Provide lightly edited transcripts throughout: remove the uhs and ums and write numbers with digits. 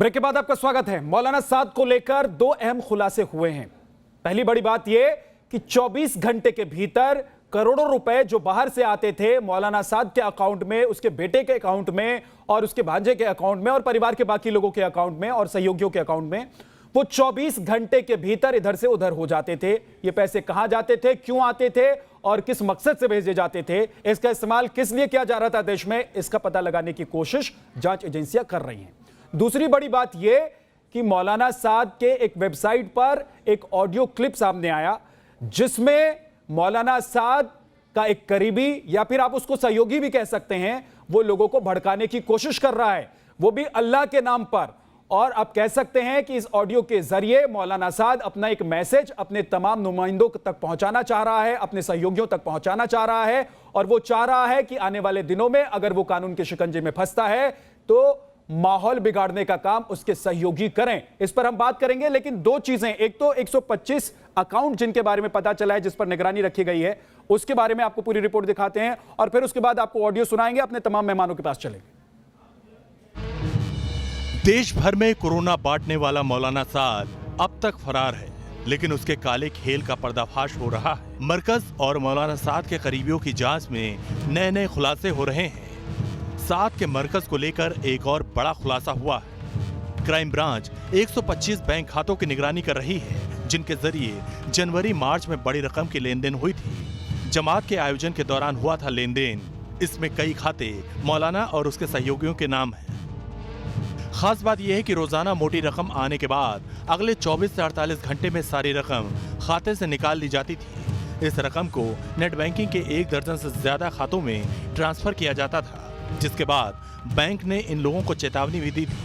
Break के बाद आपका स्वागत है। मौलाना साद को लेकर दो अहम खुलासे हुए हैं। पहली बड़ी बात यह कि 24 घंटे के भीतर करोड़ों रुपए जो बाहर से आते थे मौलाना साद के अकाउंट में, उसके बेटे के अकाउंट में और उसके भांजे के अकाउंट में और परिवार के बाकी लोगों के अकाउंट में और सहयोगियों के अकाउंट में, वो 24 घंटे के भीतर इधर से उधर हो जाते थे। ये पैसे कहां जाते थे, क्यों आते थे और किस मकसद से भेजे जाते थे, इसका इस्तेमाल किस लिए किया जा रहा था देश में, इसका पता लगाने की कोशिश जांच एजेंसियां कर रही हैं। दूसरी बड़ी बात यह कि मौलाना साद के एक वेबसाइट पर एक ऑडियो क्लिप सामने आया जिसमें मौलाना साद का एक करीबी या फिर आप उसको सहयोगी भी कह सकते हैं, वो लोगों को भड़काने की कोशिश कर रहा है, वो भी अल्लाह के नाम पर। और आप कह सकते हैं कि इस ऑडियो के जरिए मौलाना साद अपना एक मैसेज अपने तमाम नुमाइंदों तक पहुंचाना चाह रहा है, अपने सहयोगियों तक पहुंचाना चाह रहा है और वो चाह रहा है कि आने वाले दिनों में अगर वो कानून के शिकंजे में फंसता है तो माहौल बिगाड़ने का काम उसके सहयोगी करें। इस पर हम बात करेंगे, लेकिन दो चीजें, एक तो 125 अकाउंट जिनके बारे में पता चला है, जिस पर निगरानी रखी गई है, उसके बारे में आपको पूरी रिपोर्ट दिखाते हैं और फिर उसके बाद आपको ऑडियो सुनाएंगे, अपने तमाम मेहमानों के पास चलेंगे। देश भर में कोरोना बांटने वाला मौलाना साद अब तक फरार है, लेकिन उसके काले खेल का पर्दाफाश हो रहा है। मरकज और मौलाना साद के करीबियों की जांच में नए नए खुलासे हो रहे हैं। साद के मरकज को लेकर एक और बड़ा खुलासा हुआ है। क्राइम ब्रांच 125 बैंक खातों की निगरानी कर रही है, जिनके जरिए जनवरी मार्च में बड़ी रकम की लेन देन हुई थी। जमात के आयोजन के दौरान हुआ था लेन देन। इसमें कई खाते मौलाना और उसके सहयोगियों के नाम हैं। खास बात यह है कि रोजाना मोटी रकम आने के बाद अगले 24 से 48 घंटे में सारी रकम खाते से निकाल ली जाती थी। इस रकम को नेट बैंकिंग के 1 दर्जन से ज्यादा खातों में ट्रांसफर किया जाता था, जिसके बाद बैंक ने इन लोगों को चेतावनी भी दी थी,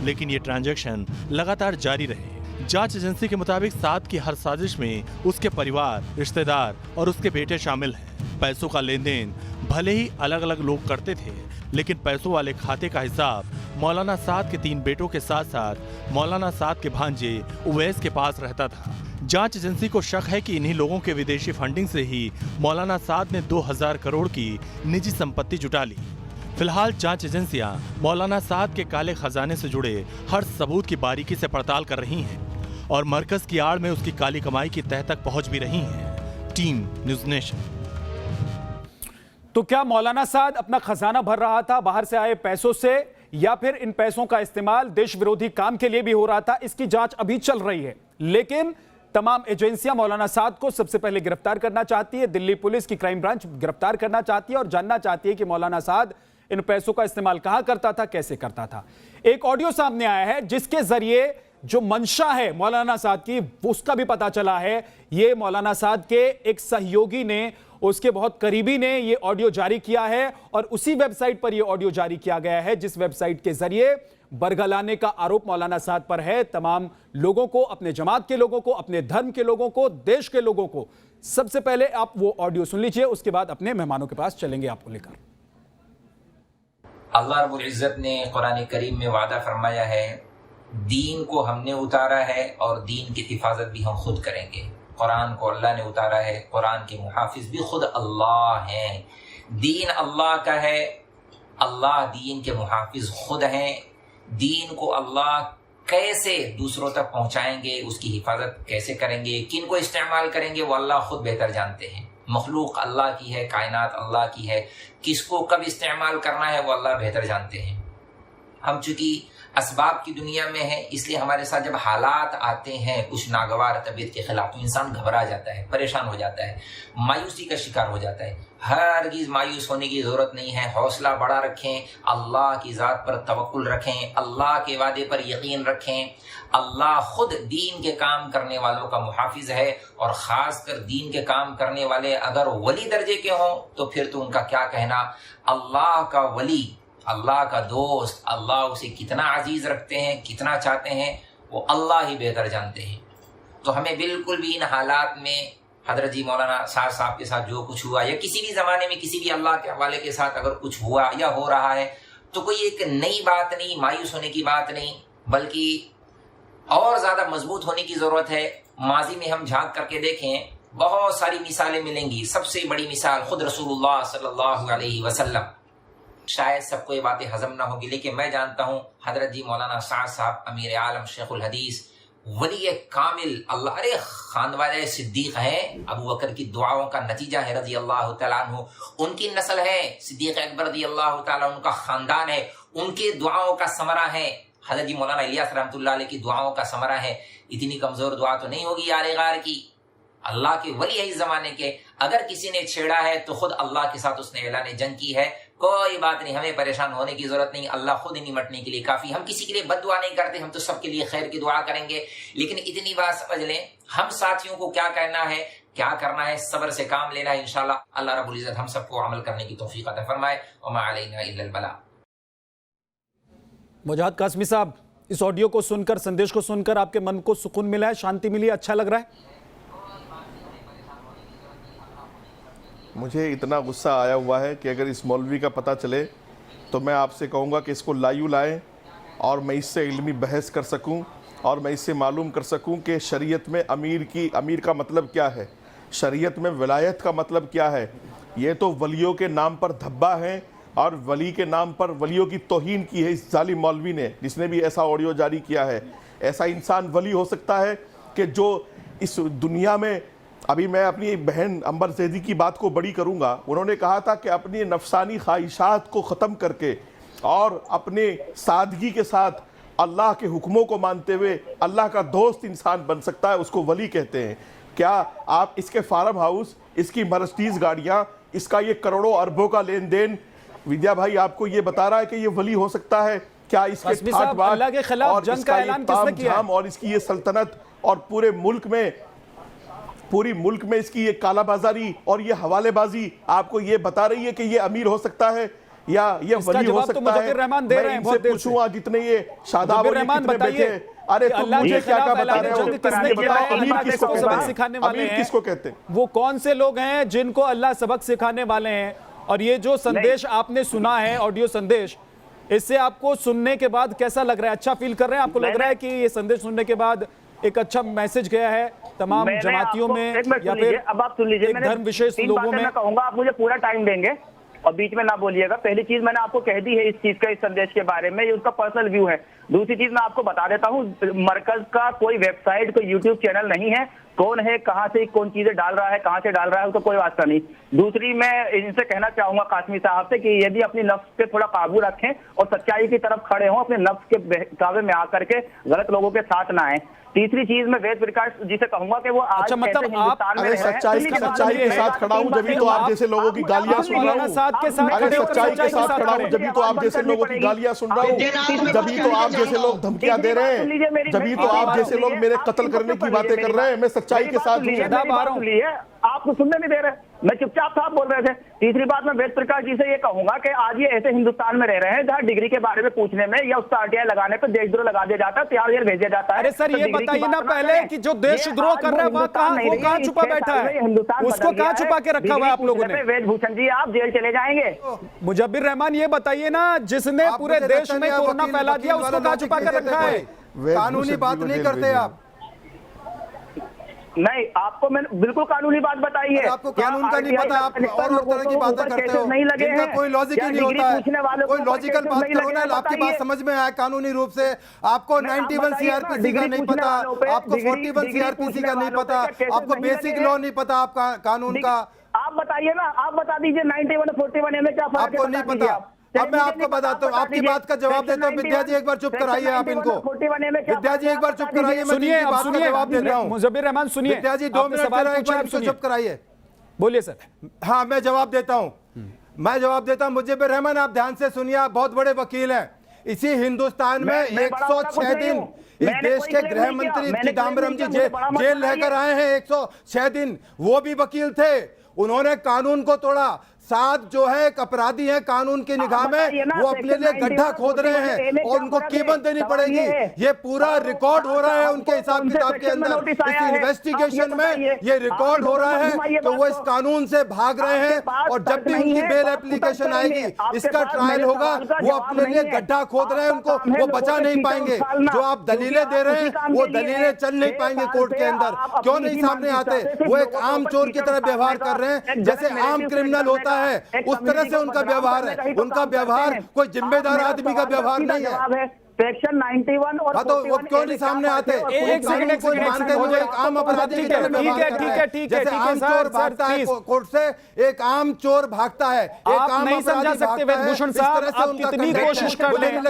लेकिन ये ट्रांजैक्शन लगातार जारी रहे। जांच एजेंसी के मुताबिक साद की हर साजिश में उसके परिवार, रिश्तेदार और उसके बेटे शामिल हैं। पैसों का लेन देन भले ही अलग अलग लोग करते थे, लेकिन पैसों वाले खाते का हिसाब मौलाना साद के 3 बेटों के साथ साथ मौलाना साद के भांजे उवैस के पास रहता था। जांच एजेंसी को शक है कि इन्हीं लोगों के विदेशी फंडिंग से ही मौलाना साद ने 2000 करोड़ की निजी संपत्ति जुटा ली। फिलहाल जांच एजेंसियां मौलाना साद के काले खजाने से जुड़े हर सबूत की बारीकी से पड़ताल कर रही हैं और मरकज की आड़ में उसकी काली कमाई की तह तक पहुंच भी रही हैं। Team news nation. तो क्या मौलाना साद अपना खजाना भर रहा था बाहर से आए पैसों से, या फिर इन पैसों का इस्तेमाल देश विरोधी काम के लिए भी हो रहा था? इसकी जांच अभी चल रही है, लेकिन तमाम एजेंसियां मौलाना साद को सबसे पहले गिरफ्तार करना चाहती है। दिल्ली पुलिस की क्राइम ब्रांच गिरफ्तार करना चाहती है और जानना चाहती है कि मौलाना साद इन पैसों का इस्तेमाल कहां करता था, कैसे करता था। एक ऑडियो सामने आया है जिसके जरिए जो मंशा है मौलाना साद की, उसका भी पता चला है। ये मौलाना साद के एक सहयोगी ने, उसके बहुत करीबी ने ये ऑडियो जारी किया है और उसी वेबसाइट पर ये ऑडियो जारी किया गया है जिस वेबसाइट के जरिए बरगलाने का आरोप मौलाना साद पर है। तमाम लोगों को, अपने जमात के लोगों को, अपने धर्म के लोगों को, देश के लोगों को। सबसे पहले आप वो ऑडियो सुन लीजिए, उसके बाद अपने मेहमानों के पास चलेंगे आपको लेकर। अल्लाह रब्बुल इज्जत ने कुरान करीम में वादा फरमाया है, दीन को हमने उतारा है और दीन की हिफाजत भी हम खुद करेंगे। कुरान को अल्लाह ने उतारा है, कुरान के मुहाफिज भी खुद अल्लाह हैं। दीन अल्लाह का है, अल्लाह दीन के मुहाफिज खुद हैं। दीन को अल्लाह कैसे दूसरों तक पहुंचाएंगे, उसकी हिफाजत कैसे करेंगे, किन को इस्तेमाल करेंगे, वो अल्लाह खुद बेहतर जानते हैं। मखलूक अल्लाह की है, कायनात अल्लाह की है, किसको कब इस्तेमाल करना है वो अल्लाह बेहतर जानते हैं। हम चूंकि असबाब की दुनिया में है, इसलिए हमारे साथ जब हालात आते हैं कुछ नागवार तबीयत के खिलाफ, तो इंसान घबरा जाता है, परेशान हो जाता है, मायूसी का शिकार हो जाता है। हरगिज़ मायूस होने की ज़रूरत नहीं है। हौसला बढ़ा रखें, अल्लाह की ज़ात पर तवक्कुल रखें, अल्लाह के वादे पर यकीन रखें। अल्लाह खुद दीन के काम करने वालों का मुहाफिज है, और ख़ासकर दीन के काम करने वाले अगर वली दर्जे के हों तो फिर तो उनका क्या कहना। अल्लाह का वली, अल्लाह का दोस्त, अल्लाह उसे कितना अजीज रखते हैं, कितना चाहते हैं, वो अल्लाह ही बेहतर जानते हैं। तो हमें बिल्कुल भी इन हालात में हजरत जी मौलाना साद साहब के साथ जो कुछ हुआ, या किसी भी ज़माने में किसी भी अल्लाह के हवाले के साथ अगर कुछ हुआ या हो रहा है, तो कोई एक नई बात नहीं, मायूस होने की बात नहीं, बल्कि और ज़्यादा मजबूत होने की ज़रूरत है। माजी में हम झांक करके देखें, बहुत सारी मिसालें मिलेंगी। सबसे बड़ी मिसाल खुद रसूलुल्लाह सल्लल्लाहु अलैहि वसल्लम शायद सबको ये बातें हजम ना होगी, लेकिन मैं जानता हूँ हजरत जी मौलाना साद साहब अमीर आलम शेखुल हदीस वली कामिल अल्लाह, अरे खानवाले सिद्दीक है, अबू बकर की दुआओं का नतीजा है रजी अल्लाह तआला अन्हु, उनकी नस्ल है, सिद्दीक अकबर रजी अल्लाह तआला उनका खानदान है, उनके दुआओं का समरा है, हजरत जी मौलाना इलियास रहमतुल्लाह अलैह की दुआओं का समरा है। इतनी कमजोर दुआ तो नहीं होगी यार गार की, अल्लाह के वली है इस जमाने के, अगर किसी ने छेड़ा है तो खुद अल्लाह के साथ उसने ऐलान जंग की है। कोई बात नहीं, हमें परेशान होने की जरूरत नहीं, अल्लाह खुद ही निमटने के लिए काफी। हम किसी के लिए बद्दुआ नहीं करते, हम तो सबके लिए खैर की दुआ करेंगे। लेकिन इतनी बात समझ लें, हम साथियों को क्या कहना है, क्या करना है, सब्र से काम लेना है। इंशाल्लाह अल्लाह रब्बुल इज्जत हम सबको अमल करने की तौफीक अता फरमाए। वमा अलैना इल्लल बला। मुजाहिद कासमी साहब, इस ऑडियो को सुनकर, संदेश को सुनकर आपके मन को सुकून मिला है, शांति मिली, अच्छा लग रहा है? मुझे इतना गुस्सा आया हुआ है कि अगर इस मौलवी का पता चले तो मैं आपसे कहूँगा कि इसको लायू लाएं और मैं इससे इल्मी बहस कर सकूं और मैं इससे मालूम कर सकूं कि शरीयत में अमीर का मतलब क्या है, शरीयत में विलायत का मतलब क्या है। ये तो वलियों के नाम पर धब्बा है और वली के नाम पर वलियों की तौहीन की है इस जालिम मौलवी ने, जिसने भी ऐसा ऑडियो जारी किया है। ऐसा इंसान वली हो सकता है कि जो इस दुनिया में, अभी मैं अपनी बहन अंबर जैदी की बात को बड़ी करूंगा, उन्होंने कहा था कि अपनी नफसानी ख्वाहिशात को ख़त्म करके और अपने सादगी के साथ अल्लाह के हुक्मों को मानते हुए अल्लाह का दोस्त इंसान बन सकता है, उसको वली कहते हैं। क्या आप इसके फार्म हाउस, इसकी मर्सिडीज गाड़ियाँ, इसका ये करोड़ों अरबों का लेन देन, विद्या भाई आपको ये बता रहा है कि ये वली हो सकता है? क्या इसके ठाट बाट अल्लाह के खिलाफ और जंग का ऐलान किसने किया है? और इसकी ये सल्तनत और पूरी मुल्क में इसकी ये कालाबाजारी और ये हवालेबाजी आपको ये बता रही है कि ये अमीर हो सकता है या ये वली हो सकता है? रहमान दे रहे हैं, बहुत देर से पूछूंगा जितने ये शादाब रहमान बताइए, अरे तुम मुझे क्या बता रहे हो? किसने बताया अमीर किसको सबक सिखाने वाले हैं? किसको कहते हैं? वो कौन से लोग हैं जिनको अल्लाह सबक सिखाने वाले हैं? और ये जो संदेश आपने सुना है, ऑडियो संदेश, इससे आपको सुनने के बाद कैसा लग रहा है? अच्छा फील कर रहे हैं? आपको लग रहा है कि ये संदेश सुनने के बाद एक अच्छा मैसेज गया है तमाम जमातियों में या फिर अब आप सुन लीजिए, धर्म विशेष लोगों में? मैं कहूंगा, आप मुझे पूरा टाइम देंगे और बीच में ना बोलिएगा। पहली चीज मैंने आपको कह दी है इस चीज का, इस संदेश के बारे में, ये उसका पर्सनल व्यू है। दूसरी चीज मैं आपको बता देता हूँ, मरकज का कोई वेबसाइट, कोई यूट्यूब चैनल नहीं है। कौन है, कहां से कौन चीजें डाल रहा है, कहां से डाल रहा है, उसका कोई वास्ता नहीं। दूसरी मैं इनसे कहना चाहूंगा कासमी साहब से कि यदि अपनी नफ्स पे थोड़ा काबू रखें और सच्चाई की तरफ खड़े हों, अपने नफ्स के बहकावे में आकर के गलत लोगों के साथ ना आए। तीसरी चीज मैं वेद प्रकाश जी से कहूंगा कि वो आज अच्छा, मतलब हिंदुस्तान में सच्चाई के साथ खड़ा हूं जब तो आप जैसे लोगों की गालियां सुन रहा हूं। सच्चाई के साथ खड़ा हूं जब तो आप जैसे लोगों की गालियां सुन रहा हूं, जब तो आप जैसे लोग धमकियां दे रहे हैं, जब तो आप जैसे लोग मेरे कत्ल करने की बातें कर रहे हैं। मैं सच्चाई के साथ आपको सुनने नहीं दे रहे, मैं चुपचाप साहब बोल रहे थे। तीसरी बात मैं वेद प्रकाश जी से ये कहूंगा कि आज ये ऐसे हिंदुस्तान में रह रहे हैं जहां डिग्री के बारे में पूछने में या उसका आरटीआई लगाने पर देशद्रोह लगा दिया जाता है, तैयार जेल भेजा जाता है। अरे सर, ये बताइए ना पहले कि जो देशद्रोह कर रहा है वो कहां छुपा बैठा है? उसको कहां छुपा के रखा हुआ है आप लोगों ने? वेद भूषण जी, आप जेल चले जाएंगे। मुजब्बिर रहमान, ये बताइए ना, जिसने पूरे देश में कोरोना फैला दिया उसको कहां छुपा के रखा है? कानूनी बात नहीं करते आप। नहीं, आपको मैंने बिल्कुल कानूनी बात बताई है। आपको कानून का नहीं पता, आप और तरह की बातें करते हो, नहीं लगे हैं, कोई लॉजिक ही नहीं होता है। कोई लॉजिकल बात करो ना, आपकी बात समझ में आए कानूनी रूप से। आपको 91 सीआरपीसी का नहीं पता, आपको 41 सीआरपीसी का नहीं पता, आपको बेसिक लॉ नहीं पता आपका कानून का। आप बताइए ना, आप बता दीजिए 91 और 41 में क्या फर्क है? आपको नहीं पता। अब मैं आपको बताता हूँ, आपकी बात का जवाब देता हूँ। विद्या जी एक बार चुप कराइए आप इनको। विद्या जी एक बार चुप कराइए, मैं सुनिए, बात का जवाब देता हूँ। मुजब्बिर रहमान सुनिए, विद्या जी 2 मिनट सवाल इनको चुप कराइए। बोलिए सर। हाँ, मैं जवाब देता हूँ, मैं जवाब देता हूँ। मुजब्बिर रहमान, आप ध्यान से सुनिए, आप बहुत बड़े वकील हैं। इसी हिंदुस्तान में 106 दिन इस देश के गृह मंत्री चिदम्बरम जी जेल लेकर आए हैं। 106 दिन वो भी वकील थे, उन्होंने कानून को तोड़ा। साथ जो है एक अपराधी है कानून की निगाह में, वो अपने लिए गड्ढा खोद रहे हैं और उनको कीमत देनी पड़ेगी। ये पूरा रिकॉर्ड हो रहा है उनके हिसाब किताब के अंदर, इस इन्वेस्टिगेशन में ये रिकॉर्ड हो रहा है तो वो इस कानून से भाग रहे हैं। और जब भी उनकी बेल एप्लीकेशन आएगी, इसका ट्रायल होगा, वो अपने लिए गड्ढा खोद रहे हैं, उनको वो बचा नहीं पाएंगे। जो आप दलीलें दे रहे हैं वो दलीलें चल नहीं पाएंगे कोर्ट के अंदर। क्यों नहीं सामने आते? वो एक आम चोर की तरह व्यवहार कर रहे हैं, जैसे आम क्रिमिनल होता है उस तरह से उनका व्यवहार है। उनका व्यवहार कोई जिम्मेदार आदमी का व्यवहार नहीं है। सेक्शन 91 और हाँ, तो वो क्यों नहीं सामने आते? एक सेकंड मानते हुए एक आम अपराधी की तरह व्यवहार करता है। जैसे आम चोर भागता है कोर्ट से, एक आम चोर भागता है, एक आम नहीं समझा सकते वेदभूषण साहब, आप कितनी कोशिश कर रहे हैं।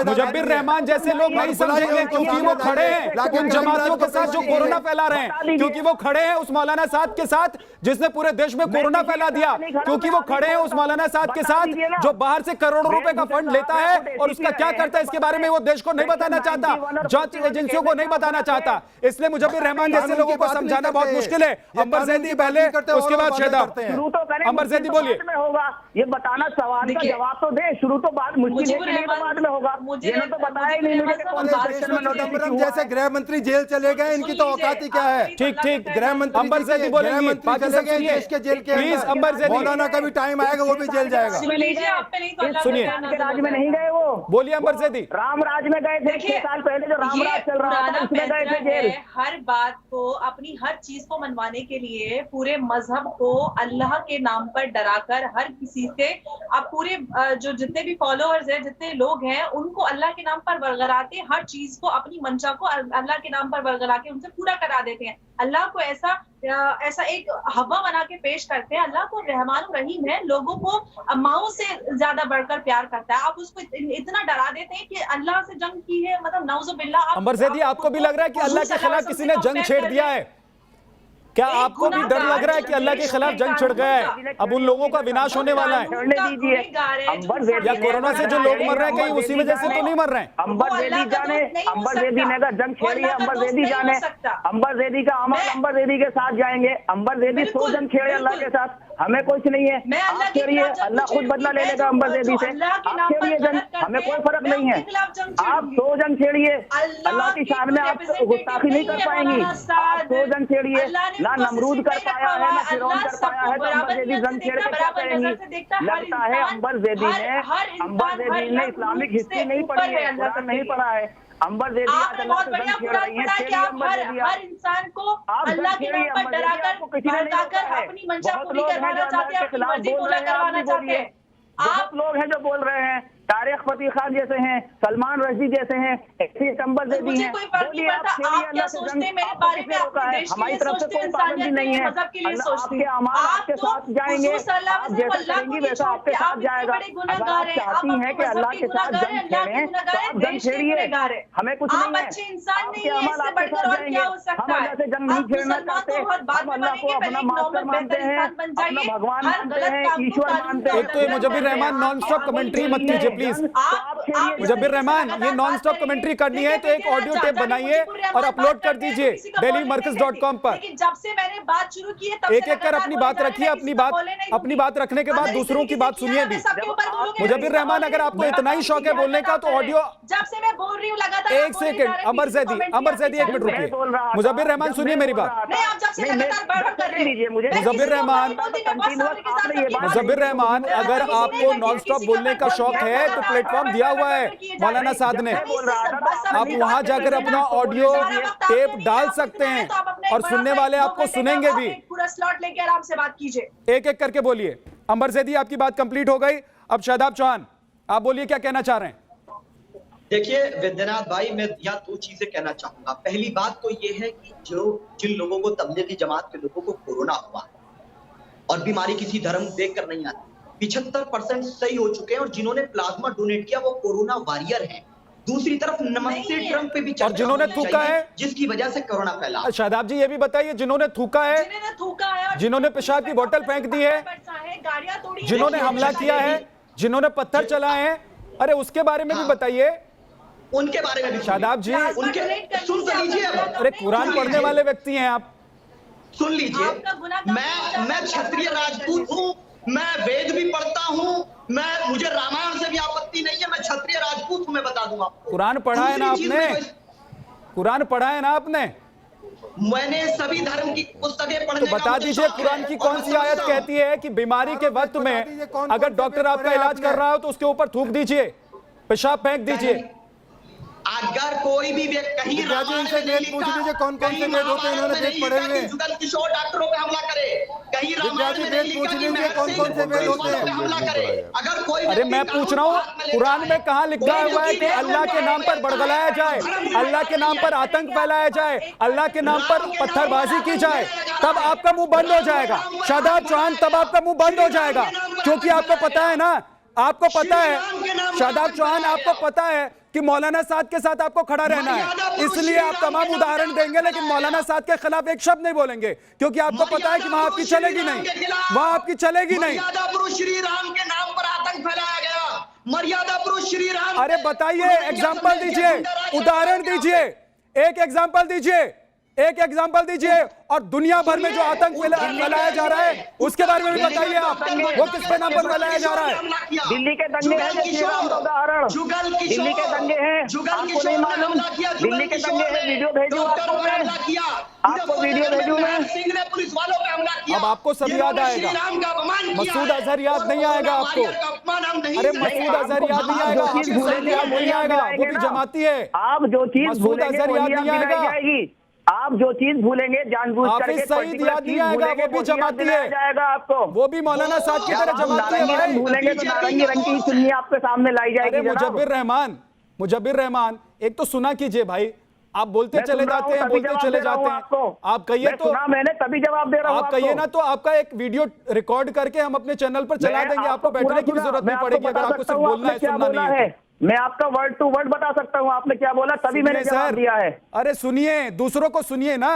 मुजब्बिर रहमान जैसे लोग नहीं समझेंगे क्योंकि वो खड़े हैं उन जमातियों के साथ जो कोरोना फैला रहे हैं, क्योंकि वो खड़े हैं उस मौलाना साहब के साथ जिसने पूरे देश में कोरोना फैला दिया, क्योंकि वो खड़े हैं उस मौलाना साहब के साथ जो बाहर से करोड़ों रुपए का फंड लेता है और उसका क्या करता है इसके बारे में वो देश को नहीं बताना चाहता, जांच एजेंसियों को नहीं बताना चाहता। इसलिए मुजब्बिर रहमान जैसे लोगों को समझाना बहुत मुश्किल है। अंबर ज़ैदी पहले, उसके बाद शहदाब। अंबर ज़ैदी बोलिए। होगा ये बताना, सवाल का जवाब तो दे। शुरू तो बात मुश्किल है, बाद में होगा। मुझे तो बताया ही नहीं। जैसे गृह मंत्री जेल चले गए, इनकी तो औकात ही क्या है। ठीक ठीक, गृह मंत्री अंबर ज़ैदी बोलेंगे, चले गए देश के जेल के प्लीज अंबर ज़ैदी। मौलाना का भी टाइम आएगा, वो भी जेल जाएगा। सुनिए, राज में नहीं गए वो, बोलिए अंबर ज़ैदी। राम राज में गए थे 6 साल पहले जो रामराज चल रहा था उसमें गए थे जेल। हर बात को, अपनी हर चीज को मनवाने के लिए पूरे मजहब को अल्लाह के नाम पर डराकर हर किसी से, अब पूरे जो जितने भी फॉलोअर्स हैं, जितने लोग हैं, उनको अल्लाह के नाम पर बरगराते, हर चीज को, अपनी मंशा को अल्लाह के नाम पर बरगरा के उनसे पूरा करा देते हैं। अल्लाह को ऐसा एक हवा बना के पेश करते हैं। अल्लाह तो रहमान रहीम है, लोगों को माओ से ज्यादा बढ़कर प्यार करता है। आप उसको इतना डरा देते हैं कि अल्लाह से जंग की है, मतलब नाउजुबिल्लाह। अंबर ज़ैदी, आपको भी लग रहा है कि अल्लाह के खिलाफ किसी ने जंग छेड़ दिया है? क्या आपको भी डर लग रहा है कि अल्लाह के खिलाफ जंग छिड़ गया है, अब उन लोगों का विनाश होने वाला है? या कोरोना से जो लोग मर रहे हैं कहीं उसी वजह से तो नहीं मर रहे हैं? अंबर ज़ैदी जाने, अंबर ज़ैदी ने अगर जंग छेड़ी है, अंबर ज़ैदी जाने, अंबर ज़ैदी का अमल अंबर ज़ैदी के साथ जाएंगे। अंबर ज़ैदी 100 जंग छेड़े अल्लाह के साथ, हमें कुछ नहीं है। आप छेड़िए, अल्लाह खुद बदला ले लेगा अंबर ज़ैदी से। आप छेड़िए जंग, हमें कोई फर्क नहीं है। आप 100 जंग छेड़िए, अल्लाह की शान में आप गुस्ताखी नहीं कर पाएंगी। आप 100 जंग छेड़िए, ना नमरूद कर पाया है, ना फिरौन कर पाया है, तो अंबर ज़ैदी जंग छेड़ के क्या करेंगी? लगता है अंबर ज़ैदी ने इस्लामिक हिस्ट्री नहीं पढ़ी है, कुरान नहीं पढ़ा है। अंबर ज़ैदी आपने बहुत बढ़िया कुरान पढ़ा कि आप हर इंसान को अल्लाह के नाम पर डराकर भड़काकर अपनी मंशा पूरी करवाना चाहते हैं, अपनी मर्जी पूरा करवाना चाहते हैं। बहुत लोग हैं जो बोल रहे हैं, तारिक फतेह खान जैसे हैं, सलमान रश्दी जैसे हैं, अंबर ज़ैदी हैं। कोई फर्क नहीं पड़ता। आप क्या सोचते हैं मेरे बारे में, अपने देश के लिए सोचते हैं, इंसानियत के लिए, मजहब के लिए सोचते हैं। आपके साथ जाएंगे, आप जैसा करेंगी वैसा आपके साथ जाएगा। अगर आप चाहती हैं कि अल्लाह के साथ जंग छेड़ें तो आप जंग छेड़िए, हमें कुछ नहीं है। आपके अमल आपके साथ जाएंगे। हम अल्लाह से जंग नहीं छेड़ना चाहते, हम अल्लाह को अपना मास्टर मानते हैं, अपना भगवान मानते हैं, ईश्वर मानते हैं। एक तो मुजब्बिर रहमान नॉन स्टॉप कमेंट्री मत कीजिए प्लीज। मुजब्बिर रहमान, ये नॉन स्टॉप कमेंट्री करनी है तो एक ऑडियो टेप बनाइए और अपलोड कर दीजिए dailymarkaz.com पर। जब से मैंने बात शुरू की है, एक एक कर अपनी बात रखिए, अपनी बात रखने के बाद दूसरों की बात सुनिए भी। मुजब्बिर रहमान, अगर आपको इतना ही शौक है बोलने का तो ऑडियो, जब से मैं बोल रही हूँ लगातार। एक सेकंड, अंबर ज़ैदी 1 मिनट रुकिए। मुजब्बिर रहमान सुनिए मेरी बात। मुजब्बिर रहमान, मुजब्बिर रहमान, अगर आपको नॉन स्टॉप बोलने का शौक है तो प्लेटफॉर्म दिया हुआ है मौलाना साद ने, आप वहां जाकर अपना ऑडियो टेप डाल सकते हैं और सुनने वाले आपको सुनेंगे भी। पूरा स्लॉट लेके आराम से बात कीजिए। एक एक करके बोलिए। अंबर ज़ैदी, आपकी बात कंप्लीट हो गई, अब शहदाब चौहान आप बोलिए, क्या कहना चाह रहे हैं? देखिए वैद्यनाथ भाई, मैं यहाँ 2 चीजें कहना चाहूंगा। पहली बात तो ये है कि जिन लोगों को, तबलीगी जमात के लोगों को कोरोना हुआ और बीमारी किसी धर्म देख कर नहीं आती, 75% सही हो चुके हैं और जिन्होंने प्लाज्मा डोनेट किया वो कोरोना वॉरियर हैं। दूसरी तरफ नमस्ते ट्रंप पे भी और जिन्होंने थूका है, जिसकी वजह से कोरोना फैला। शादाब जी ये भी बताइए, जिन्होंने थूका है, जिन्होंने पेशाब की बोतल फेंक दी है, जिन्होंने हमला किया है, जिन्होंने पत्थर चलाए हैं, अरे उसके बारे में भी बताइए। उनके बारे में भी शादाब जी, उनके सुन तो लीजिए। अरे कुरान पढ़ने वाले व्यक्ति हैं आप, सुन लीजिए। मैं क्षत्रिय राजपूत हूँ, मैं वेद भी पढ़ता हूँ, मुझे रामायण से भी आपत्ति नहीं है, मैं क्षत्रिय राजपूत हूँ, मैं बता दूं आपको। कुरान पढ़ा है ना आपने? कुरान पढ़ा है ना आपने? मैंने सभी धर्म की पुस्तकें पढ़ने तो बता दीजिए कुरान की कौन सी आयत कहती है कि बीमारी के वक्त में अगर डॉक्टर आपका इलाज कर रहा हो तो उसके ऊपर थूक दीजिए, पेशाब फेंक दीजिए। अगर कोई भी व्यक्ति कहीं विद्या जी, इनसे वेद पूछ लीजिए कौन कौन से वेद होते हैं, इन्होंने वेद पढ़े हुए हैं। जुगल किशोर डॉक्टरों पे हमला करे, कहीं विद्या जी, वेद पूछ लीजिए कौन कौन से वेद होते हैं। हमला करे। अगर कोई अरे मैं पूछ रहा हूँ, कुरान में कहाँ लिखा हुआ है कि अल्लाह के नाम पर बड़गलाया जाए, अल्लाह के नाम पर आतंक फैलाया जाए, अल्लाह के नाम पर पत्थरबाजी की जाए, तब आपका मुंह बंद हो जाएगा शादाब चौहान, तब आपका मुंह बंद हो जाएगा। क्योंकि आपको पता है ना, आपको पता है शादाब चौहान, आपको पता है कि मौलाना साद के साथ आपको खड़ा रहना है, इसलिए आप तमाम उदाहरण देंगे लेकिन मौलाना साद के खिलाफ एक शब्द नहीं बोलेंगे, क्योंकि आपको पता है कि वहां आपकी चलेगी नहीं, वहां आपकी चलेगी नहीं। मर्यादा पुरुष श्री राम के नाम पर आतंक फैलाया गया, मर्यादा पुरुष श्री राम। अरे बताइए, एग्जाम्पल दीजिए, उदाहरण दीजिए, एक एग्जाम्पल दीजिए, एक एग्जाम्पल दीजिए, और दुनिया भर में जो आतंक फैलाया जा रहा है उसके बारे में भी बताइए आप, वो किसके नाम पर फैलाया जा रहा है। दिल्ली के दंगे हैं, श्री राम का उदाहरण, दिल्ली के दंगे हैं, आपको नहीं मालूम? दिल्ली के दंगे हैं, वीडियो भेजूं आपको मैं, आपको वीडियो भेजूं मैं। पुलिस वालों पे हमला किया। अब आपको सब याद आएगा, मसूद अजहर याद नहीं आएगा आपको। अरे मसूद अजहर याद नहीं आएगा, याद नहीं आएगा, वो भी जमाती है। आप जो चीज भूलेंगे याद नहीं आएगा, आप जो चीज भूलेंगे जानबूझ करके, हाफिज सईद याद नहीं आएगा, वो भी जमाती है, जाएगा आपको, वो भी मौलाना साहब की तरह जमाती है भाई। भूलेंगे तो नारंगी रंग की चुन्नी आपके सामने लाई जाएगी। मुजब्बिर रहमान, एक तो सुना कीजिए भाई, आप बोलते चले जाते हैं, बोलते चले जाते हैं, आप कहिए तो, मैंने तभी जवाब दे रहा हूँ, आप कहिए ना तो आपका एक वीडियो रिकॉर्ड करके हम अपने चैनल पर चला देंगे, आपको बैठने की जरूरत नहीं पड़ेगी, अगर आपको सिर्फ बोलना है, सुनना नहीं है। मैं आपका वर्ड टू वर्ड बता सकता हूँ आपने क्या बोला, तभी मैंने जवाब दिया है। अरे सुनिए, दूसरों को सुनिए ना,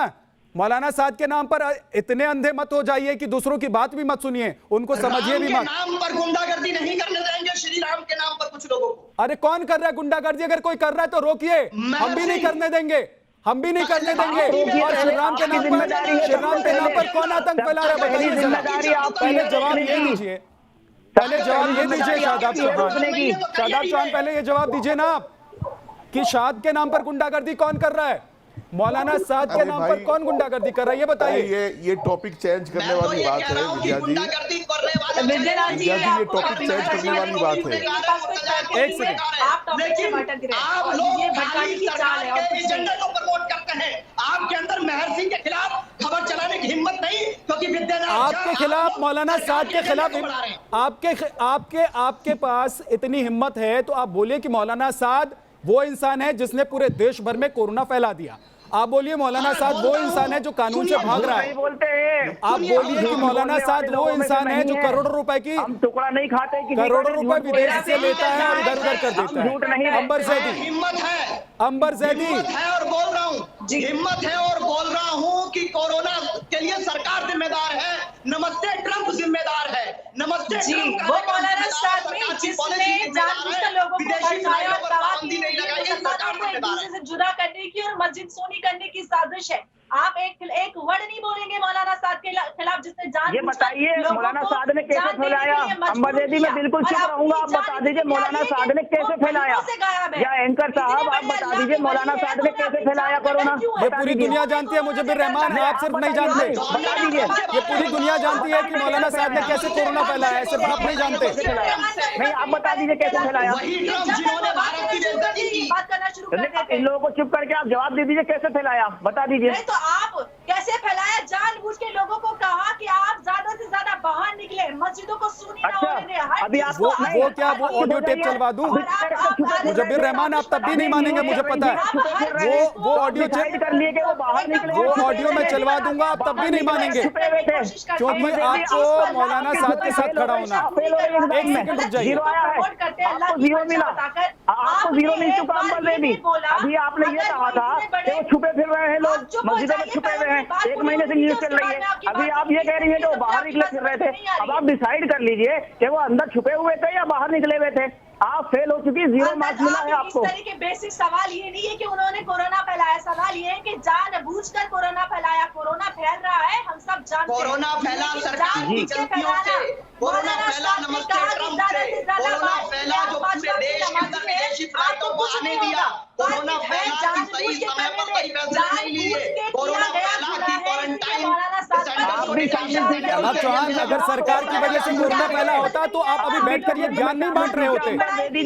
मौलाना साद के नाम पर इतने अंधे मत हो जाइए कि दूसरों की बात भी मत सुनिए, उनको समझिए भी मत। नाम पर गुंडागर्दी नहीं करने देंगे, श्री राम के नाम पर कुछ लोगों को। अरे कौन कर रहा है गुंडागर्दी? अगर कोई कर रहा है तो रोकिए, हम भी नहीं करने देंगे, हम भी नहीं करने देंगे। और श्री राम के नाम पर कौन आतंक फैला रहा है बताइए जरा, पहले जवाब ये दीजिए, पहले जवाब ये दीजिए शादाब चौहान, पहले ये जवाब दीजिए ना आप कि शाद के नाम पर गुंडागर्दी कौन कर रहा है, मौलाना साद के नाम पर कौन गुंडागर्दी कर रहा है, ये बताइए। ये टॉपिक चेंज करने वाली बात है विद्या जी, ये टॉपिक चेंज करने वाली बात है। एक सेकंड, आपके अंदर मेहर सिंह के खिलाफ खबर चलाने की हिम्मत नहीं, क्योंकि आपके खिलाफ, मौलाना साद के खिलाफ आपके पास इतनी हिम्मत है तो आप बोलिए कि मौलाना साद वो इंसान है जिसने पूरे देश भर में कोरोना फैला दिया। आप बोलिए मौलाना साद वो इंसान है जो कानून से भाग रहा है। आप बोलिए कि मौलाना साद वो इंसान है जो करोड़ों रुपए की, टुकड़ा नहीं खाते, करोड़ों रुपए विदेश से लेता है और इधर उधर कर देता है। अंबर जैदी, हिम्मत है, अंबर जैदी, हिम्मत है और बोल रहा हूँ, हिम्मत है और बोल रहा हूँ कि कोरोना के लिए सरकार जिम्मेदार है, नमस्ते ट्रंप जिम्मेदार है, नमस्ते ट्रंप। वो मौलाना साद में जिसने जानबूझकर लोगों को भड़काया, से जुदा करने की और मस्जिद सोनी करने की साजिश है। आप एक वर्ड नहीं बोलेंगे मौलाना साद के खिलाफ, जिसने जान। ये बताइए मौलाना साद ने कैसे फैलाया? अंबर जैदी में बिल्कुल चुप रहूंगा, आप बता दीजिए मौलाना साद ने कैसे फैलाया, या एंकर साहब आप बता दीजिए मौलाना साद ने कैसे फैलाया कोरोना। ये पूरी दुनिया जानती है, मुजब्बिर रहमान आप सिर्फ नहीं जानते, बता दीजिए। ये पूरी दुनिया जानती है कि मौलाना साद ने कैसे कोरोना फैलाया है, सिर्फ आप नहीं जानते। नहीं, आप बता दीजिए कैसे फैलाया। बात करना शुरू कर देते, इन लोगों को चुप करके आप जवाब दे दीजिए कैसे फैलाया, बता दीजिए। तो आप कैसे फैलाया? जानबूझ के लोगों को कहा कि आप ज्यादा से ज्यादा बाहर निकले, मस्जिदों को सुनी ना होने दें। अभी आपको वो क्या वो ऑडियो टेप चलवा दूं? मुजब्बिर रहमान आप तब भी नहीं मानेंगे, मुझे पता है। वो ऑडियो चेक कर लिए कि वो बाहर निकले, वो ऑडियो में चलवा दूंगा, आप तब भी नहीं मानेंगे, क्योंकि आपको मौलाना साद के साथ खड़ा होना। एक सेकंड रुक जाइए, आपको जीरो मिला, आपको जीरो मिल चुका। अंबर जैदी, अभी आपने ये कहा था कि वो छुपे फिर रहे हैं, लोग मस्जिदों में छुपे हुए हैं, 1 महीने से न्यूज चल रही है। अभी आप ये कह रही हैं कि वो बाहर निकले फिर रहे थे। अब आप डिसाइड कर लीजिए कि वो अंदर छुपे हुए थे या बाहर निकले हुए थे। आप फेल हो चुकी, 0 मार्क्स मिला है आपको। इस तरह के बेसिक सवाल ये नहीं है कि उन्होंने कोरोना फैलाया, सवाल ये है कि जानबूझकर कोरोना फैलाया। कोरोना फैल रहा है, हम सब जानते हैं। कोरोना फैला सरकार की गलतियों से, कोरोना फैला नमस्ते ट्रंप से, कोरोना फैला जो पूरे देश के अंदर विदेशी फ्लाइटों को आने दिया, कोरोना फैला कि सही समय पर सही फैसले नहीं लिए, कोरोना फैला कि क्वारंटाइन आप भी भी शामिल थे क्या? जनाब चौहान, अगर सरकार की वजह से कोरोना फैला होता तो आप अभी बैठकर ये ज्ञान नहीं बांट रहे होते,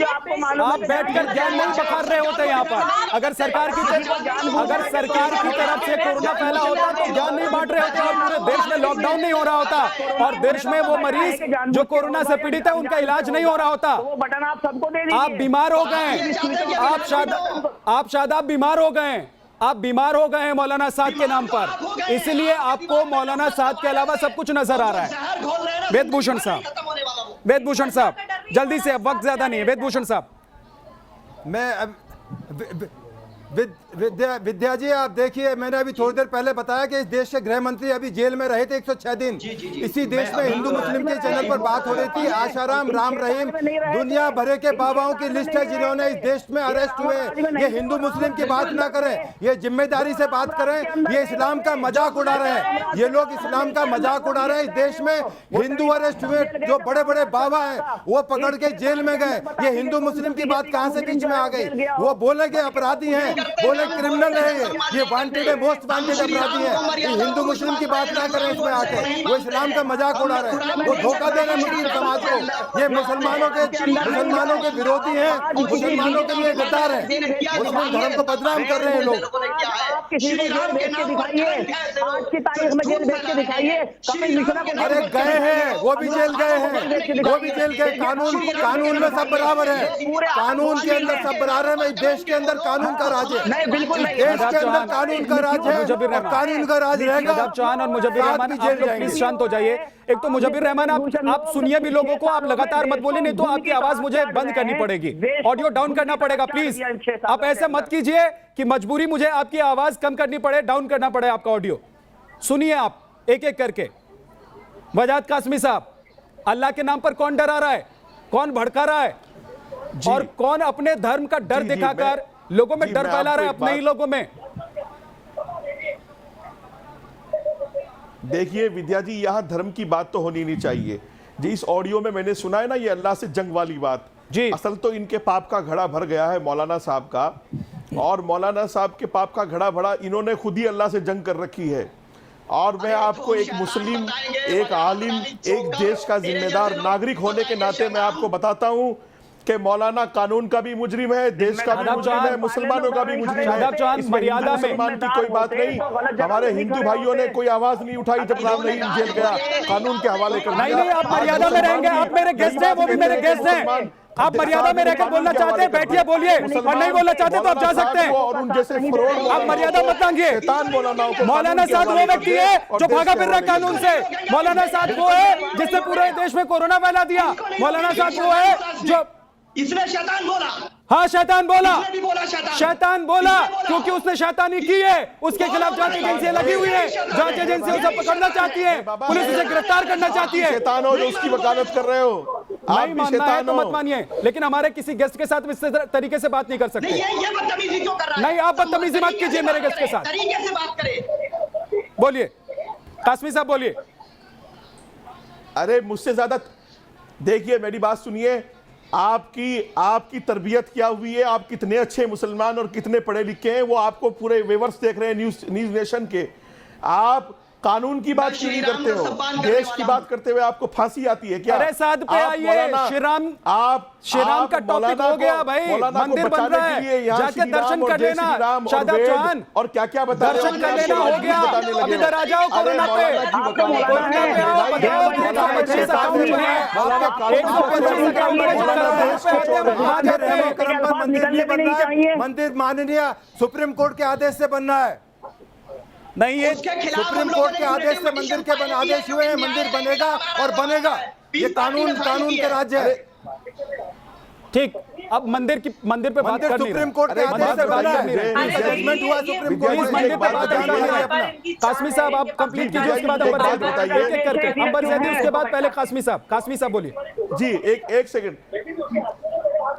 आप बैठकर ज्ञान नहीं बखा रहे होते यहाँ पर। अगर सरकार की तरफ से कोरोना फैला होता तो ज्ञान नहीं बांट रहे होते और पूरे देश में लॉकडाउन नहीं हो रहा होता और देश में वो मरीज जो कोरोना से पीड़ित है उनका इलाज नहीं हो रहा होता। वो बटन आप सबको दे दीजिए। आप बीमार हो गए, आप शादाब बीमार हो गए, आप बीमार हो गए हैं मौलाना साद के नाम पर, इसलिए आपको मौलाना साद के अलावा सब कुछ नजर आ रहा है। वेदभूषण साहब जल्दी से, अब वक्त ज्यादा नहीं है। वेदभूषण साहब, मैं अब विद्या जी, आप देखिए, मैंने अभी थोड़ी देर पहले बताया कि इस देश के गृह मंत्री अभी जेल में रहे थे 106 दिन। इसी देश में हिंदू मुस्लिम के चैनल पर बात हो रही थी। आशाराम, राम रहीम, दुनिया भरे के बाबाओं की लिस्ट है जिन्होंने इस देश में अरेस्ट हुए। ये हिंदू मुस्लिम की बात ना करें, ये जिम्मेदारी से बात करें। ये इस्लाम का मजाक उड़ा रहे हैं, ये लोग इस्लाम का मजाक उड़ा रहे हैं। इस देश में हिंदू अरेस्ट हुए, जो बड़े बड़े बाबा हैं वो पकड़ के जेल में गए। ये हिंदू मुस्लिम की बात कहां से बीच में आ गई? वो बोले कि अपराधी हैं, बोले क्रिमिनल है, ये वांटेड है, मोस्ट वांटेड अपराधी है। ये हिंदू मुस्लिम की बात ना करें इसमें आके, वो इस्लाम का मजाक उड़ा रहे हैं, वो धोखा दे रहे हैं मुस्लिम समाज को। ये मुसलमानों के विरोधी हैं, मुसलमानों के लिए गद्दार है, मुस्लिम धर्म को बदनाम कर रहे हैं लोग। अरे गए हैं, वो भी जेल गए हैं, वो भी जेल गए। कानून में सब बराबर है, कानून के अंदर सब बराबर है। देश के अंदर कानून का राज है, बिल्कुल नहीं। देश के अंदर कानून का राज है, कानून का राज रहेगा। शादाब चौहान और मुजब्बिर रहमान, आप लोग प्लीज शांत हो जाइए। एक तो मुजब्बिर रहमान, आप सुनिए भी लोगों को, आप लगातार मत बोलिए, नहीं तो आपकी आवाज मुझे बंद करनी पड़ेगी, ऑडियो डाउन करना पड़ेगा। प्लीज आप ऐसा मत कीजिए कि मजबूरी मुझे आपकी आवाज कम करनी पड़े, डाउन करना पड़े आपका ऑडियो। सुनिए आप एक एक करके। वजाद कासमी साहब, अल्लाह के नाम पर कौन डरा रहा है, कौन भड़का रहा है और कौन अपने धर्म का डर दिखाकर लोगों में डर फैला रहा है, अपने ही लोगों में? देखिए विद्या जी, यहाँ धर्म की बात तो होनी नहीं चाहिए जी। इस ऑडियो में मैंने सुना है ना, ये अल्लाह से जंग वाली बात जी। असल तो इनके पाप का घड़ा भर गया है मौलाना साहब का, और मौलाना साहब के पाप का घड़ा भरा, इन्होंने खुद ही अल्लाह से जंग कर रखी है। और मैं आपको एक मुस्लिम, एक आलिम, एक देश का जिम्मेदार नागरिक होने के नाते मैं आपको बताता हूँ कि मौलाना कानून का भी मुजरिम है, देश का भी मुजरिम है, मुसलमानों का भी मुजरिम है। इसमें मर्यादा मुसलमान की कोई बात नहीं। हमारे हिंदू भाइयों ने कोई आवाज नहीं उठाई जब राम रहीम जेल गया, कानून के हवाले कर दिया। नहीं, आप मर्यादा में रहेंगे, आप मेरे गेस्ट हैं, वो भी मेरे गेस्ट हैं। आप मर्यादा में रहकर बोलना चाहते हैं, बैठिए बोलिए, और नहीं बोलना चाहते तो आप जा सकते हैं। और उन जैसे फ्रॉड, आप मर्यादा मत मांगिए। मौलाना साद वो व्यक्ति है जो भागा फिर रहा कानून से। मौलाना साद वो है जिसने पूरे देश में कोरोना फैला दिया। मौलाना साद वो है जो, इसने शैतान बोला, हाँ शैतान बोला, भी बोला शैतान बोला, क्योंकि उसने शैतानी की है। उसके खिलाफ जांच एजेंसियां लगी हुई है, जांच एजेंसी उसे पकड़ना चाहती है, पुलिस उसे गिरफ्तार करना चाहती है। शैतान हो जो उसकी वकालत कर रहे हो, नहीं मानना है तो मत मानिए, लेकिन हमारे किसी गेस्ट के साथ इस तरीके से बात नहीं कर सकते। ये बदतमीजी क्यों कर रहा है? नहीं, आप बदतमीजी मत कीजिए मेरे गेस्ट के साथ। तरीके से बात करें। बोलिए कासमी साहब, बोलिए। अरे मुझसे ज्यादा, देखिए मेरी बात सुनिए, आपकी तरबियत क्या हुई है, आप कितने अच्छे मुसलमान और कितने पढ़े लिखे हैं, वो आपको पूरे व्यूअर्स देख रहे हैं न्यूज नेशन के। आप कानून की बात क्यों नहीं करते हो? देश की बात करते हुए आपको फांसी आती है क्या? अरे साथ पे आइए, श्रीराम का टॉपिक हो गया भाई, मंदिर बन रहा है, जाके दर्शन कर लेना। शादाब चौहान, और क्या क्या बता रहे हो? दर्शन कर लेना, हो गया। अब इधर आ जाओ, कोरोना पे आओ, बताओ 125 अकाउंट है, 125 अकाउंट मंदिर माननीय सुप्रीम कोर्ट के आदेश से बनना है। नहीं, ये सुप्रीम कोर्ट के आदेश से मंदिर के आदेश हुए हैं, मंदिर बनेगा और बनेगा। ये कानून का राज्य है। ठीक, अब मंदिर पे बात करनी है। सुप्रीम कोर्ट के आदेश से बना है, जजमेंट हुआ सुप्रीम कोर्ट। मंदिर पे बात करनी है। कासमी साहब आप कंप्लीट कीजिए, उसके बाद अंबर ज़ैदी एक एक करके, अंबर ज़ैदी उसके बाद पहले कासमी साहब बोलिए। जी एक सेकंड,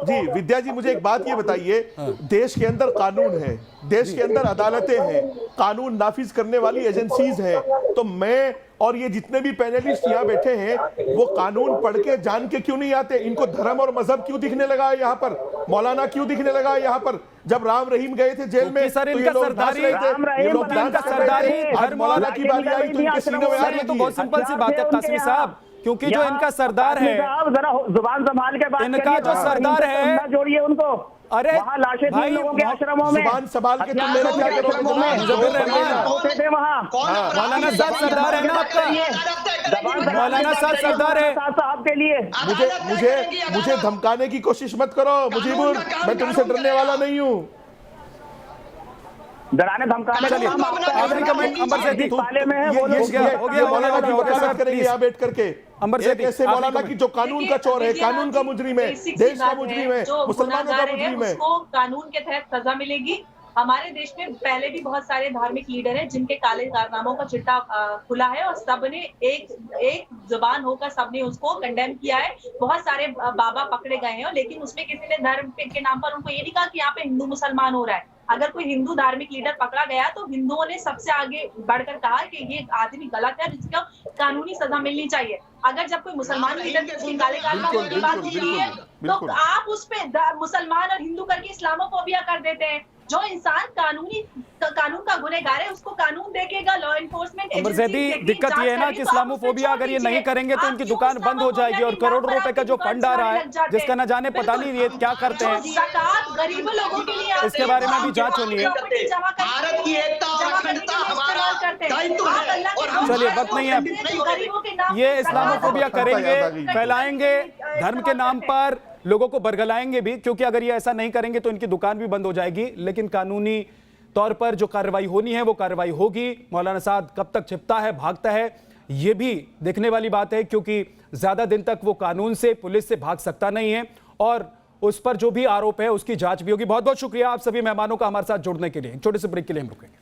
जी विद्या जी, मुझे एक बात ये बताइए, देश के अंदर कानून है, देश के अंदर अदालतें हैं, कानून नाफिज करने वाली एजेंसीज हैं, तो मैं और ये जितने भी पैनलिस्ट यहाँ बैठे हैं वो कानून पढ़ के जान के क्यों नहीं आते? इनको धर्म और मजहब क्यों दिखने लगा है यहाँ पर? मौलाना क्यों दिखने लगा है यहाँ पर? जब राम रहीम गए थे जेल में सर, तो इनका ये लोग सरदारी, नाच रहे थे, ये लोग डांस कर रहे थे। आज मौलाना की बारी आई तो इनके सीने में सर ये तो बहुत सिंपल सी बात है कासमी साहब, क्योंकि जो इनका सरदार है, जरा जुबान संभाल के बात इनका जो सरदार है, जोड़िए उनको। अरे वहाँ लाशें थी भाई, लोगों के आश्रमों में, जुबान संभाल के तुम मेरा क्या करोगे? मुजफ्फर रहमान होते थे वहाँ। मौलाना साहब सरदार है ना आपका, मौलाना साहब सरदार है साहब के लिए। मुझे धमकाने की कोशिश मत करो मुजीबुर, मैं तुमसे डरने वाला नहीं हूँ। डराने धमकाने का काम आपका है। आखिरी कमेंट अंबर से दी, पाले में है वो हो लोग। गया मौलाना की वकालत करेंगे यहाँ बैठ करके। अंबर से एक ऐसे मौलाना की जो कानून का चोर है, कानून का मुजरिम है, देश का मुजरिम है, मुसलमानों का मुजरिम है, उसको कानून के तहत सजा मिलेगी। हमारे देश में पहले भी बहुत सारे धार्मिक लीडर हैं जिनके काले कारनामों का चिट्टा खुला है और सबने एक जुबान होकर सबने उसको कंडेम किया है। बहुत सारे बाबा पकड़े गए हैं, लेकिन उसमें किसी ने धर्म के नाम पर उनको ये नहीं कहा कि यहाँ पे हिंदू मुसलमान हो रहा है। अगर कोई हिंदू धार्मिक लीडर पकड़ा गया तो हिंदुओं ने सबसे आगे बढ़कर कहा कि ये आदमी गलत है, जिसको कानूनी सजा मिलनी चाहिए। अगर जब कोई मुसलमान लीडर किसी काले कारनामों की बात होती है तो आप उस पे मुसलमान और हिंदू करके इस्लामोफोबिया कर देते हैं। जो इंसान कानून का गुनहगार है उसको कानून देखेगा, लॉ एनफोर्समेंट एजेंसी। दिक्कत ये है ना कि इस्लामोफोबिया अगर ये नहीं करेंगे तो इनकी दुकान बंद हो जाएगी और करोड़ों रुपए का जो फंड आ रहा है, जिसका न जाने पता नहीं ये क्या करते हैं, गरीब लोगों के लिए इसके बारे में भी जांच होनी है। भारत की एकता और अखंडता हमारा दायित्व है और चलिए वक्त नहीं है, ये इस्लामोफोबिया करेंगे, फैलाएंगे धर्म के नाम पर, लोगों को बरगलाएंगे भी, क्योंकि अगर ये ऐसा नहीं करेंगे तो इनकी दुकान भी बंद हो जाएगी। लेकिन कानूनी तौर पर जो कार्रवाई होनी है वो कार्रवाई होगी। मौलाना साद कब तक छिपता है, भागता है, ये भी देखने वाली बात है, क्योंकि ज्यादा दिन तक वो कानून से, पुलिस से भाग सकता नहीं है और उस पर जो भी आरोप है उसकी जांच भी होगी। बहुत बहुत शुक्रिया आप सभी मेहमानों का हमारे साथ जुड़ने के लिए। छोटे से ब्रेक के लिए हम रुकेंगे।